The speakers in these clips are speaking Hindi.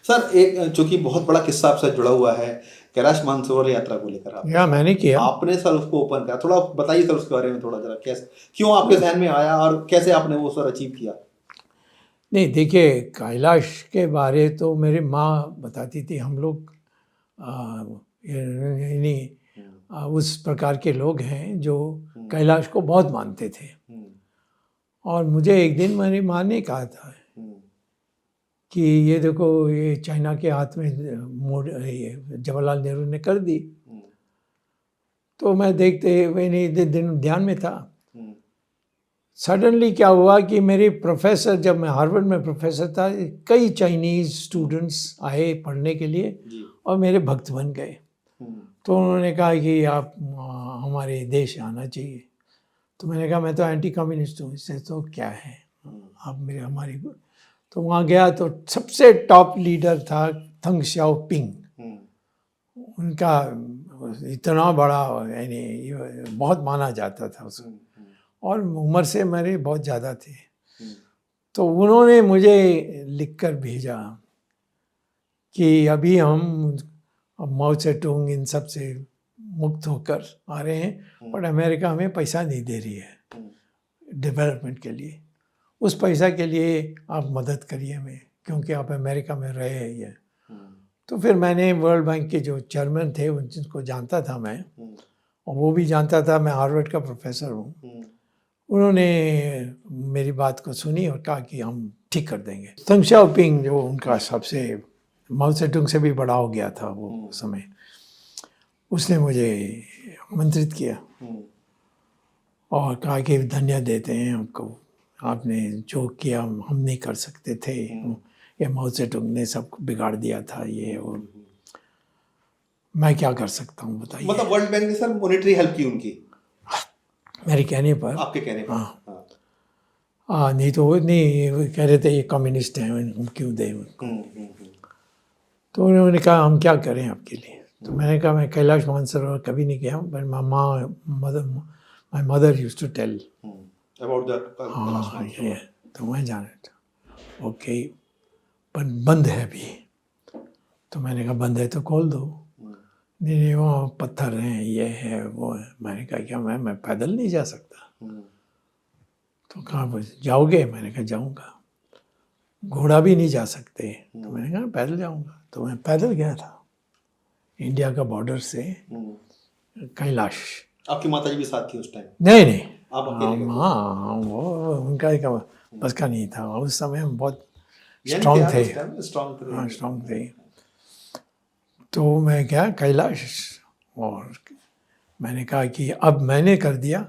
सर एक चूंकि बहुत बड़ा किस्सा आपसे जुड़ा हुआ है कैलाश मानसरोवर यात्रा को लेकर, आप या मैंने किया। आपने सर उसको ओपन किया, थोड़ा बताइए सर उसके बारे में थोड़ा जरा, कैसे क्यों आपके जहन में आया और कैसे आपने वो सर अचीव किया? नहीं देखिए, कैलाश के बारे तो मेरी माँ बताती थी। हम लोग उस प्रकार के लोग हैं जो कैलाश को बहुत मानते थे। और मुझे एक दिन मेरी माँ ने कहा था कि ये देखो, ये चाइना के हाथ में मोड़ जवाहरलाल नेहरू ने कर दी। तो मैं देखते हुए नहीं दिन ध्यान में था। सडनली क्या हुआ कि मेरे प्रोफेसर, जब मैं हार्वर्ड में प्रोफेसर था, कई चाइनीज स्टूडेंट्स आए पढ़ने के लिए और मेरे भक्त बन गए। तो उन्होंने कहा कि आप हमारे देश आना चाहिए। तो मैंने कहा मैं तो एंटी कम्युनिस्ट हूँ, इससे तो क्या है, आप मेरे हमारी। तो वहाँ गया तो सबसे टॉप लीडर था थंग शाओपिंग। उनका इतना बड़ा, यानी बहुत माना जाता था उसको, और उम्र से मेरे बहुत ज़्यादा थे। तो उन्होंने मुझे लिखकर भेजा कि अभी हम माओ सेतुंग इन सब से मुक्त होकर आ रहे हैं, पर अमेरिका हमें पैसा नहीं दे रही है डेवलपमेंट के लिए। उस पैसा के लिए आप मदद करिए हमें, क्योंकि आप अमेरिका में रहे हैं। तो फिर मैंने वर्ल्ड बैंक के जो चेयरमैन थे उनको जानता था मैं, और वो भी जानता था मैं हार्वर्ड का प्रोफेसर हूँ। उन्होंने मेरी बात को सुनी और कहा कि हम ठीक कर देंगे। तंग शाओपिंग जो उनका सबसे माओ सेतुंग से भी बड़ा हो गया था वो समय, उसने मुझे आमंत्रित किया और कहा कि धन्यवाद देते हैं आपको, आपने जो किया हम नहीं कर सकते थे, ये माओ सेतुंग ने सब बिगाड़ दिया था ये, और मैं क्या कर सकता हूँ बताइए। मतलब वर्ल्ड बैंक ने सर मॉनेटरी हेल्प की उनकी, मेरे कहने पर, आपके कहने पर? हाँ, नहीं तो वो नहीं, वो कह रहे थे ये कम्युनिस्ट हैं, हम क्यों दें उनको। तो उन्होंने कहा हम क्या करें आपके लिए। तो मैंने कहा मैं कैलाश मानसरोवर कभी नहीं गया, but my mother used to tell about the ये, तो मैं जाना था। ओके, पर बंद है अभी। तो मैंने कहा बंद है तो खोल दो। नहीं वो पत्थर हैं, ये है वो है। मैंने कहा क्या मैं पैदल नहीं जा सकता। तो कहा जाओगे? मैंने कहा जाऊँगा। घोड़ा भी नहीं जा सकते। तो मैंने कहा पैदल जाऊँगा। तो मैं पैदल गया था इंडिया का बॉर्डर से कैलाश। आपकी माता जी भी साथ थी उस टाइम? नहीं नहीं, आप अकेले गए? हाँ, वो उनका एक बस का नहीं था। उस समय हम बहुत स्ट्रॉन्ग थे। हाँ, स्ट्रॉन्ग थे। तो मैं गया कैलाश और मैंने कहा कि अब मैंने कर दिया,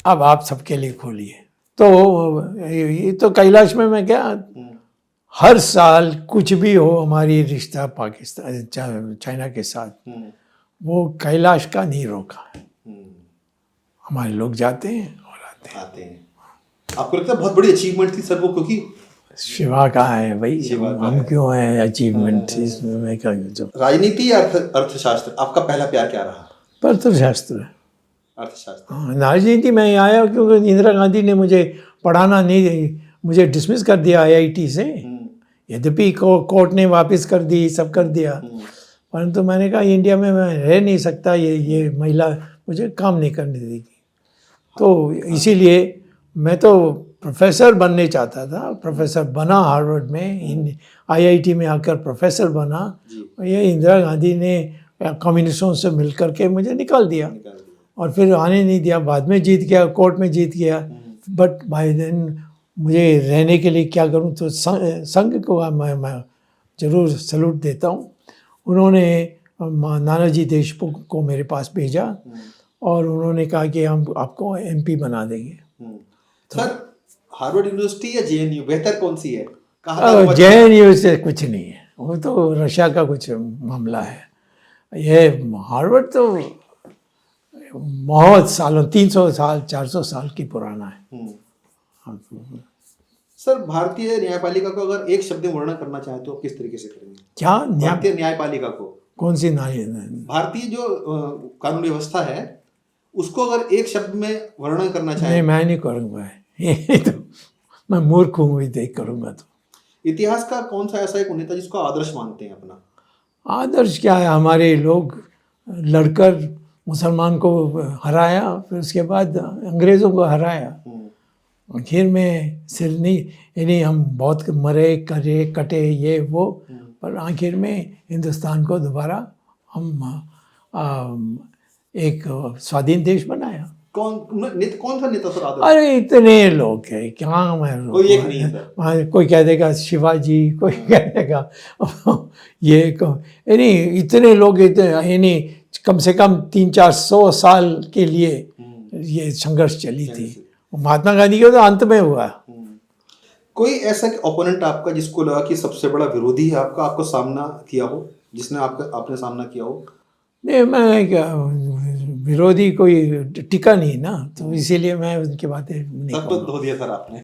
अब आप सबके लिए खोलिए। तो ये तो कैलाश में मैं गया, हर साल कुछ भी हो हमारी रिश्ता पाकिस्तान चाइना के साथ, वो कैलाश का नहीं रोका। हमारे लोग जाते हैं और आते हैं। आपको लगता है बहुत बड़ी अचीवमेंट थी सर वो, क्योंकि शिवा कहाँ है भाई, हम क्यों हैं अचीवमेंट इसमें क्या। जो राजनीति या अर्थशास्त्र, आपका पहला प्यार क्या रहा? अर्थशास्त्र। अर्थशास्त्र। हाँ, राजनीति में आया क्योंकि इंदिरा गांधी ने मुझे पढ़ाना नहीं, मुझे डिसमिस कर दिया आईआईटी से। यद्यपि कोर्ट ने वापस कर दी, सब कर दिया, परंतु मैंने कहा इंडिया में मैं रह नहीं सकता, ये महिला मुझे काम नहीं करने देगी। तो इसीलिए मैं तो प्रोफेसर बनने चाहता था। प्रोफेसर बना हार्वर्ड में, आईआईटी में आकर प्रोफेसर बना। ये इंदिरा गांधी ने कम्युनिस्टों से मिल करके मुझे निकाल दिया और फिर आने नहीं दिया। बाद में जीत गया, कोर्ट में जीत गया, बट बाय देन मुझे रहने के लिए क्या करूं। तो संघ को मैं ज़रूर सैल्यूट देता हूं। उन्होंने नानाजी देशमुख को मेरे पास भेजा और उन्होंने कहा कि हम आपको एमपी बना देंगे। सर हार्वर्ड यूनिवर्सिटी या जेएनयू बेहतर कौन सी है? जेएनयू से कुछ नहीं है, वो तो रशिया का कुछ मामला है। ये हार्वर्ड तो बहुत सालों, 300 साल 400 साल की पुराना है। सर भारतीय न्यायपालिका को अगर एक शब्द में वर्णन करना चाहे तो किस तरीके से करेंगे? क्या भारतीय न्यायपालिका को? कौन सी भारतीय जो कानून व्यवस्था है उसको अगर एक शब्द में वर्णन करना चाहे? नहीं, मैं नहीं करूँगा। ये तो मैं मूर्ख हूँ, देख करूँगा तो। इतिहास का कौन सा ऐसा एक नेता जिसको आदर्श मानते हैं अपना? आदर्श क्या है, हमारे लोग लड़कर मुसलमान को हराया, फिर उसके बाद अंग्रेज़ों को हराया। आखिर में सिर नहीं, यानी हम बहुत मरे करे कटे ये वो, पर आखिर में हिंदुस्तान को दोबारा हम एक स्वाधीन देश बनाया। कौन सा नेता सर आदर्श? अरे इतने लोग हैं, क्या मैं कोई एक नहीं है सर। कोई कह देगा शिवाजी, कोई कह देगा ये यानी इतने लोग, यानी कम से कम 300-400 साल के लिए ये संघर्ष चली थी। महात्मा गांधी का तो अंत में हुआ। कोई ऐसा ओपोनेंट आपका जिसको लगा कि सबसे बड़ा विरोधी है आपका, आपको सामना किया हो, जिसने आपने सामना किया हो? नहीं, मैं विरोधी कोई टिका नहीं ना, तो इसीलिए मैं उनकी बातें नहीं सब तो धो दिया सर आपने।